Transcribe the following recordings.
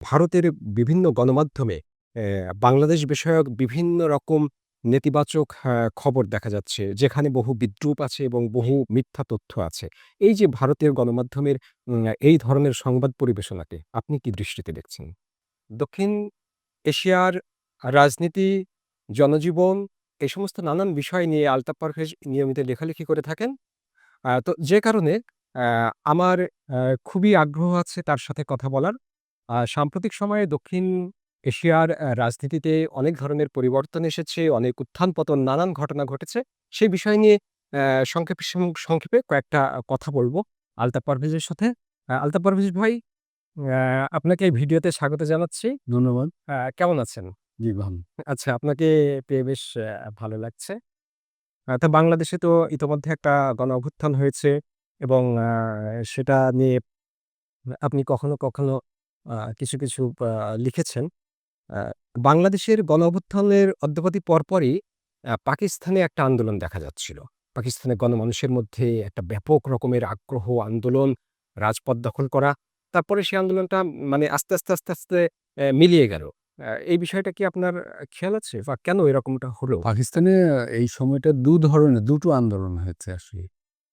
ভারতের বিভিন্ন গণমাধ্যমে বাংলাদেশ বিষয়ক বিভিন্ন রকম নেতিবাচক খবর দেখা যাচ্ছে। যেখানে বহু বিদ্রূপ আছে এবং বহু মিথ্যা তথ্য আছে। এই যে ভারতের গণমাধ্যমের এই ধরনের সংবাদ পরিবেশনাকে আপনি কি দৃষ্টিতে দেখছেন? দক্ষিণ এশিয়ার রাজনীতি, জনজীবন এই সমস্ত নানান বিষয় নিয়ে আলতাফ পারভেজ নিয়মিত লেখালেখি করে থাকেন। তো যে কারণে আ আমার খুবই আগ্রহ আছে তার সাথে কথা বলার। সাম্প্রতিক সময়ে দক্ষিণ এশিয়ার রাজনীতিতে অনেক ধরনের পরিবর্তন এসেছে, অনেক উত্থান-পতন, নানান ঘটনা ঘটেছে। সেই বিষয় নিয়ে সংক্ষেপে কয়েকটা কথা বলব আলতাফ পারভেজের সাথে। আলতাফ পারভেজ ভাই, আপনাকে এই ভিডিওতে স্বাগত জানাচ্ছি। ধন্যবাদ। কেমন আছেন? জি, ভালো। আচ্ছা, আপনাকে পেয়ে বেশ ভালো লাগছে। তো বাংলাদেশে তো ইতোমধ্যে একটা গণঅভ্যুত্থান হয়েছে এবং সেটা নিয়ে আপনি কখনো কিছু লিখেছেন। আ বাংলাদেশের গণঅভ্যুত্থানের অদ্যাবধি পরপরই পাকিস্তানে একটা আন্দোলন দেখা যাচ্ছিল। পাকিস্তানের গণমানুষের মধ্যে একটা ব্যাপক রকমের আগ্রহ, আন্দোলন, রাজপথ দখল করা। তারপরে সেই আন্দোলনটা মানে আস্তে আস্তে মিলিয়ে গেল। এই বিষয়টা কি আপনার খেয়াল আছে? বা কেন এরকমটা হলো? পাকিস্তানে এই সময়টা ২ ধরনের ২ টো আন্দোলন হয়েছে আসলে।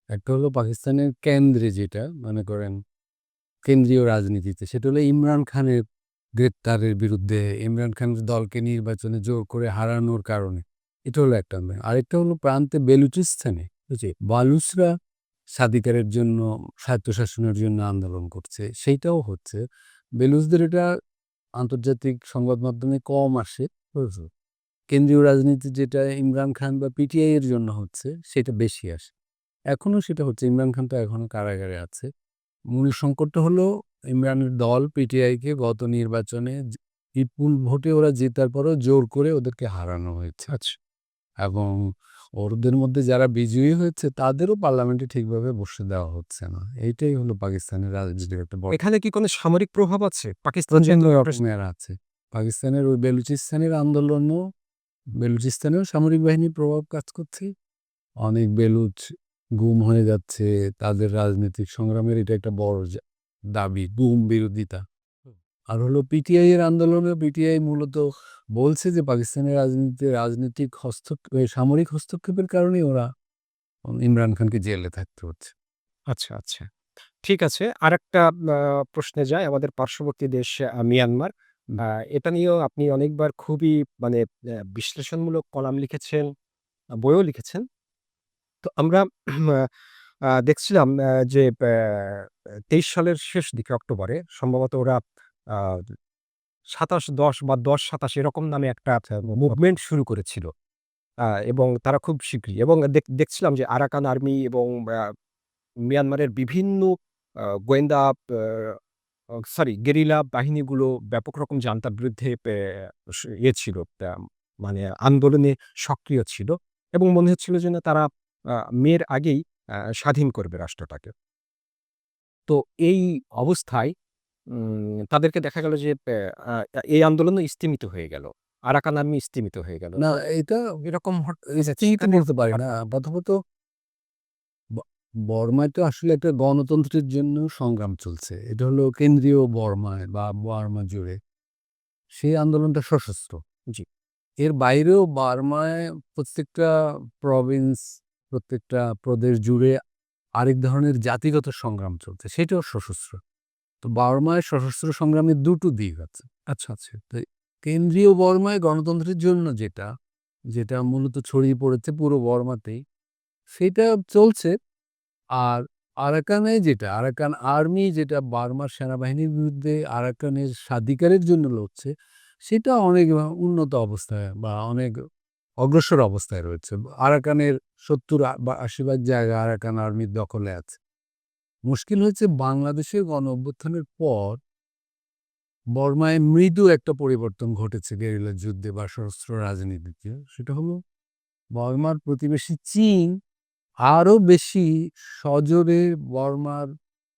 একটা হলো পাকিস্তানের কেন্দ্রে যেটা মনে করেন কেন্দ্রীয় রাজনীতিতে সেটা হলো ইমরান খানের গ্রেপ্তারের বিরুদ্ধে ইমরান খানের দলকে নির্বাচনে জোর করে হারানোর কারণে। এটা হলো একটা আন্দোলন। আরেকটা হলো প্রান্তে বেলুচিস্তানে জি। বালুচরা স্বাধিকারের জন্য স্বায়ত্তশাসনের জন্য আন্দোলন করছে। সেইটাও হচ্ছে। বেলুচদের এটা আন্তর্জাতিক সংবাদ মাধ্যমে কম আসে। বুঝছো? কেন্দ্রীয় রাজনীতি যেটা ইমরান খান বা পিটিআই এর জন্য হচ্ছে, সেটা বেশি আসে। এখনো সেটা হচ্ছে। ইমরান খান তো এখনো কারাগারে আছে। মূল সংকটটা হলো ইমরানের দল পিটিআইকে গত নির্বাচনে বিপুল ভোটে ওরা জেতার পরেও জোর করে ওদেরকে হারানো হয়েছে। আচ্ছা। এবং ওদের মধ্যে যারা বিজয়ী হয়েছে তাদেরও পার্লামেন্টে ঠিকভাবে বসতে দেওয়া হচ্ছে না। এইটাই হলো পাকিস্তানের রাজনীতির একটা বড় এখানে কি কোনো সামরিক প্রভাব আছে? পাকিস্তান প্রচণ্ড যেহেতু রকমের আছে। পাকিস্তানের ওই বেলুচিস্তানের আন্দোলনও বেলুচিস্তানেও সামরিক বাহিনীর প্রভাব কাজ করছে। অনেক বেলুচ গুম হয়ে যাচ্ছে। তাদের রাজনৈতিক সংগ্রামের এটা একটা বড় দাবি, গুম বিরোধিতা। হুম। আর হলো পিটিআই এর আন্দোলনে পিটিআই মূলত বলছে যে পাকিস্তানের রাজনীতিতে রাজনৈতিক সামরিক হস্তক্ষেপের কারণেই ওরা ইমরান খানকে জেলে থাকতে হচ্ছে। আচ্ছা। ঠিক আছে। আরেকটা আ প্রশ্নে যাই। আমাদের পার্শ্ববর্তী দেশ মিয়ানমার। আ এটা নিয়েও আপনি অনেকবার খুবই মানে বিশ্লেষণমূলক কলাম লিখেছেন, বইও লিখেছেন। তো আমরা আ দেখছিলাম যে ২৩ সালের শেষ দিকে অক্টোবরে সম্ভবত ওরা আ ২৭-১০ বা ১০-২৭ এরকম নামে একটা মুভমেন্ট শুরু করেছিল। এবং তারা খুব শিগগিরই এবং দেখছিলাম যে আরাকান আর্মি এবং আ মিয়ানমারের বিভিন্ন গোয়েন্দা আ সরি গেরিলা বাহিনীগুলো ব্যাপক রকম জান্তার বিরুদ্ধে ছিল, মানে আন্দোলনে সক্রিয় ছিল এবং মনে হচ্ছিল যে না তারা মের আগেই স্বাধীন করবে রাষ্ট্রটাকে। তো এই অবস্থায় তাদেরকে দেখা গেল যে আ এই আন্দোলনও স্তিমিত হয়ে গেল। আরাকান আর্মি স্তিমিত হয়ে গেল। না তো এটা এরকম স্থির সেখানে বলতে পারি না। প্রথমত ব বর্মায় তো আসলে একটা গণতন্ত্রের জন্য সংগ্রাম চলছে। এটা হলো কেন্দ্রীয় বর্মায় বা বার্মা জুড়ে। সেই আন্দোলনটা সশস্ত্র। জি। এর বাইরেও বার্মায় প্রত্যেকটা প্রভিন্স, প্রত্যেকটা প্রদেশ জুড়ে আরেক ধরনের জাতিগত সংগ্রাম চলছে। সেটাও সশস্ত্র। তো বার্মায় সশস্ত্র সংগ্রামের ২ টো দিক আছে। আচ্ছা। তো কেন্দ্রীয় বর্মায় গণতন্ত্রের জন্য যেটা মূলত ছড়িয়ে পড়েছে পুরো বর্মাতেই, সেটা চলছে। আর আরাকান আর্মি যেটা বার্মার সেনাবাহিনীর বিরুদ্ধে আরাকানের স্বাধিকারের জন্য লড়ছে, সেটা অনেক উন্নত অবস্থায় বা অনেক অগ্রসর অবস্থায় রয়েছে। আরাকানের ৭০ বা ৮০ ভাগ জায়গা আরাকান আর্মির দখলে আছে। মুশকিল হয়েছে বাংলাদেশের গণঅভ্যুত্থানের পর বর্মায় মৃদু একটা পরিবর্তন ঘটেছে গেরিলা যুদ্ধে বা সশস্ত্র রাজনীতিতে। সেটা হলো বর্মার প্রতিবেশী চীন আরো বেশি সজোরে বর্মার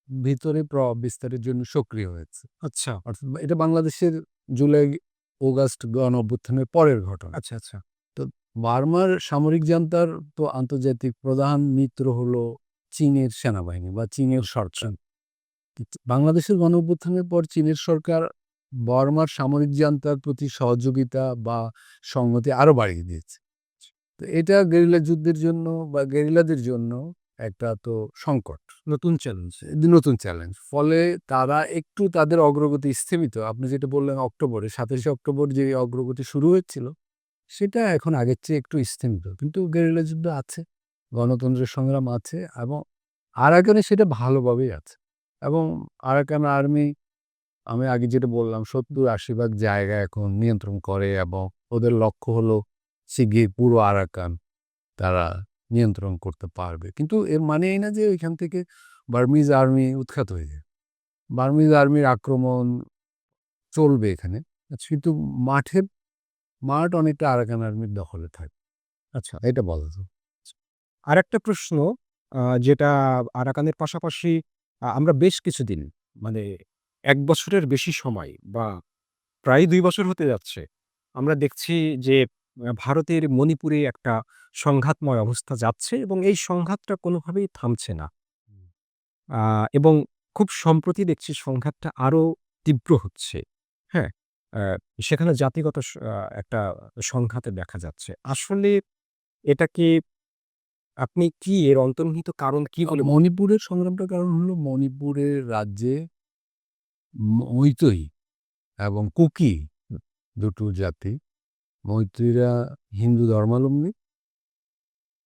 ভিতরে প্রভাব বিস্তারের জন্য সক্রিয় হয়েছে। আচ্ছা, অর্থাৎ এটা বাংলাদেশের জুলাই-অগাস্ট গণঅভ্যুত্থানের পরের ঘটনা। আচ্ছা। তো বার্মার সামরিক জান্তার তো আন্তর্জাতিক প্রধান মিত্র হলো চীনের সেনাবাহিনী বা চীনের হুম, সরকার। বাংলাদেশের গণঅভ্যুত্থানের পর চীনের সরকার বর্মার সামরিক জান্তার প্রতি সহযোগিতা বা সংহতি আরো বাড়িয়ে দিয়েছে। তো এটা গেরিলা যুদ্ধের জন্য বা গেরিলাদের জন্য একটা তো সংকট, নতুন চ্যালেঞ্জ। নতুন চ্যালেঞ্জ। ফলে তারা একটু তাদের অগ্রগতি স্থিমিত। আপনি যেটা বললেন অক্টোবরে, ২৭শে অক্টোবর যে অগ্রগতি শুরু হয়েছিল, সেটা এখন আগের চেয়ে একটু স্থিমিত। কিন্তু গেরিলা যুদ্ধ আছে, গণতন্ত্রের সংগ্রাম আছে এবং আরাকানে সেটা ভালোভাবেই আছে। এবং আরাকান আর্মি আমি আগে যেটা বললাম ৭০-৮০ ভাগ জায়গা এখন নিয়ন্ত্রণ করে এবং ওদের লক্ষ্য হলো শিগগির পুরো আরাকান তারা নিয়ন্ত্রণ করতে পারবে। কিন্তু এর মানে এই না যে ওইখান থেকে বার্মিজ আর্মি উৎখাত হয়ে যায়। বার্মিজ আর্মির আক্রমণ চলবে এখানে। কিন্তু মাঠ অনেকটা আরাকান আর্মির দখলে থাকে। আচ্ছা। এটা বলা যায়। আরেকটা প্রশ্ন যেটা আরাকানের পাশাপাশি আমরা বেশ কিছুদিন মানে ১ বছরের বেশি সময় বা প্রায় ২ বছর হতে যাচ্ছে। আমরা দেখছি যে ভারতের মণিপুরে একটা সংঘাতময় অবস্থা যাচ্ছে এবং এই সংঘাতটা কোনোভাবেই থামছে না। আ এবং খুব সম্প্রতি দেখছি সংঘাতটা আরো তীব্র হচ্ছে। হ্যাঁ? আ সেখানে জাতিগত একটা সংঘাতে দেখা যাচ্ছে। আসলে এটা কি আপনি কি এর অন্তর্নিহিত কারণ কি বলে মণিপুরের সংগ্রামটার কারণ হলো মণিপুরের রাজ্যে মৈতৈ এবং কুকি দুটো জাতি। মৈত্রীরা হিন্দু ধর্মাবলম্বী,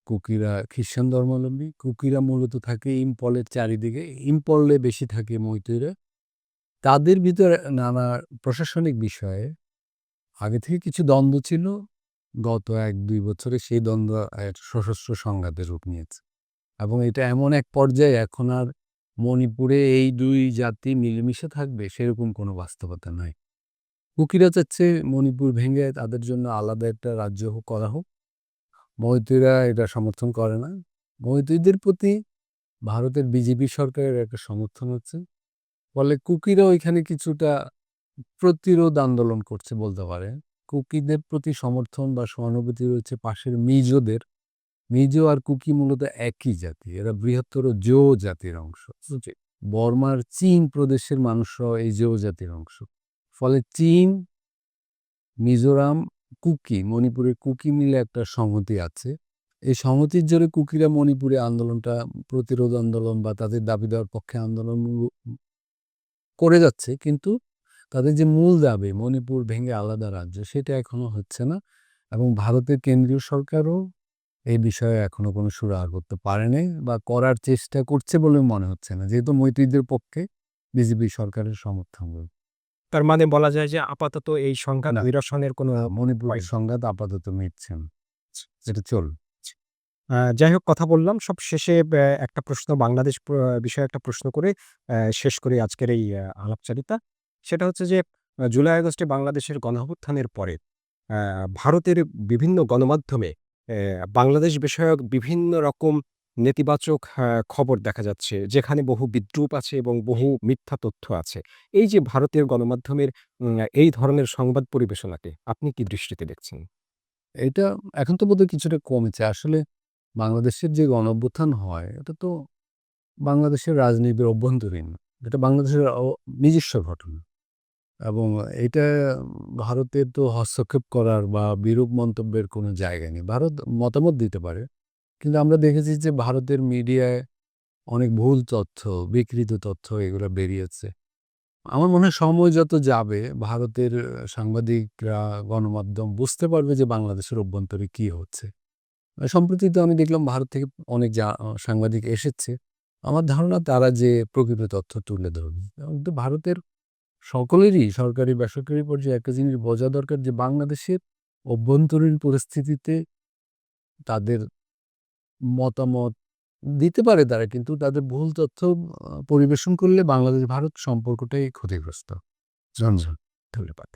কুকিরা খ্রিস্টান ধর্মাবলম্বী। কুকিরা মূলত থাকে ইম্ফলের চারিদিকে। ইম্ফলে বেশি থাকে মৈত্রীরা। তাদের ভিতরে নানা প্রশাসনিক বিষয়ে আগে থেকে কিছু দ্বন্দ্ব ছিল। গত ১-২ বছরে সেই দ্বন্দ্ব সশস্ত্র সংঘাতের রূপ নিয়েছে। এবং এটা এমন এক পর্যায়ে এখন আর মণিপুরে এই ২ জাতি মিলেমিশে থাকবে সেরকম কোনো বাস্তবতা নাই। কুকিরা চাচ্ছে মণিপুর ভেঙে তাদের জন্য আলাদা একটা রাজ্য করা হোক। মৈত্রীরা এটা সমর্থন করে না। মৈত্রীদের প্রতি ভারতের বিজেপি সরকারের একটা সমর্থন হচ্ছে। ফলে কুকিরা ওইখানে কিছুটা প্রতিরোধ আন্দোলন করছে বলতে পারেন। কুকিদের প্রতি সমর্থন বা সহানুভূতি রয়েছে পাশের মিজোদের। মিজো আর কুকি মূলত একই জাতি। এরা বৃহত্তর জো জাতির অংশ। জি। বর্মার চীন প্রদেশের মানুষরাও এই জো জাতির অংশ। ফলে চীন, মিজোরাম, কুকি, মণিপুরের কুকি মিলে একটা সংহতি আছে। এই সংহতির জোরে কুকিরা মণিপুরে আন্দোলনটা প্রতিরোধ আন্দোলন বা তাদের দাবি দেওয়ার পক্ষে আন্দোলন করে যাচ্ছে। কিন্তু তাদের যে মূল দাবি মণিপুর ভেঙে আলাদা রাজ্য সেটা এখনো হচ্ছে না। এবং ভারতের কেন্দ্রীয় সরকারও এই বিষয়ে এখনো কোনো সুরাহা করতে পারেনি বা করার চেষ্টা করছে বলে মনে হচ্ছে না। যেহেতু মৈত্রীদের পক্ষে বিজেপি সরকারের সমর্থন রয়েছে। তার মানে বলা যায় যে আপাতত এই সংঘাত না, নিরসনের কোনো উপায় মণিপুরের নেই। সংঘাত আপাতত মিটছে না। এটা চলবে। যাই হোক কথা বললাম। সবশেষে একটা প্রশ্ন বাংলাদেশ বিষয়ে একটা প্রশ্ন করে শেষ করি আজকের এই আলাপচারিতা। সেটা হচ্ছে যে জুলাই আগস্টে বাংলাদেশের গণঅভ্যুত্থানের পরে আ ভারতের বিভিন্ন গণমাধ্যমে বাংলাদেশ বিষয়ক বিভিন্ন রকম নেতিবাচক খবর দেখা যাচ্ছে। যেখানে বহু বিদ্রূপ আছে এবং বহু মিথ্যা তথ্য আছে। এই যে ভারতীয় গণমাধ্যমের এই ধরনের সংবাদ পরিবেশনাকে আপনি কি দৃষ্টিতে দেখছেন? এটা এখন তো বোধহয় কিছুটা কমেছে। আসলে বাংলাদেশের যে গণঅভ্যুত্থান হয়, এটা তো বাংলাদেশের রাজনীতির অভ্যন্তরীণ। এটা বাংলাদেশের নিজস্ব ঘটনা এবং এটা ভারতের তো হস্তক্ষেপ করার বা বিরূপ মন্তব্যের কোনো জায়গা নেই। ভারত মতামত দিতে পারে। কিন্তু আমরা দেখেছি যে ভারতের মিডিয়ায় অনেক ভুল তথ্য, বিকৃত তথ্য এগুলা বেরিয়েছে। আমার মনে হয় সময় যত যাবে ভারতের সাংবাদিকরা, গণমাধ্যম বুঝতে পারবে যে বাংলাদেশের অভ্যন্তরে কি হচ্ছে। সম্প্রতি তো আমি দেখলাম ভারত থেকে অনেক সাংবাদিক এসেছে। আমার ধারণা তারা যে প্রকৃত তথ্য তুলে ধরবে। কিন্তু ভারতের সকলেরই সরকারি বেসরকারি পর্যায়ে একটা জিনিস বোঝা দরকার যে বাংলাদেশের অভ্যন্তরীণ পরিস্থিতিতে তাদের মতামত দিতে পারে তারা, কিন্তু তাদের ভুল তথ্য পরিবেশন করলে বাংলাদেশ ভারত সম্পর্কটাই ক্ষতিগ্রস্ত। ধন্যবাদ। ধন্যবাদ।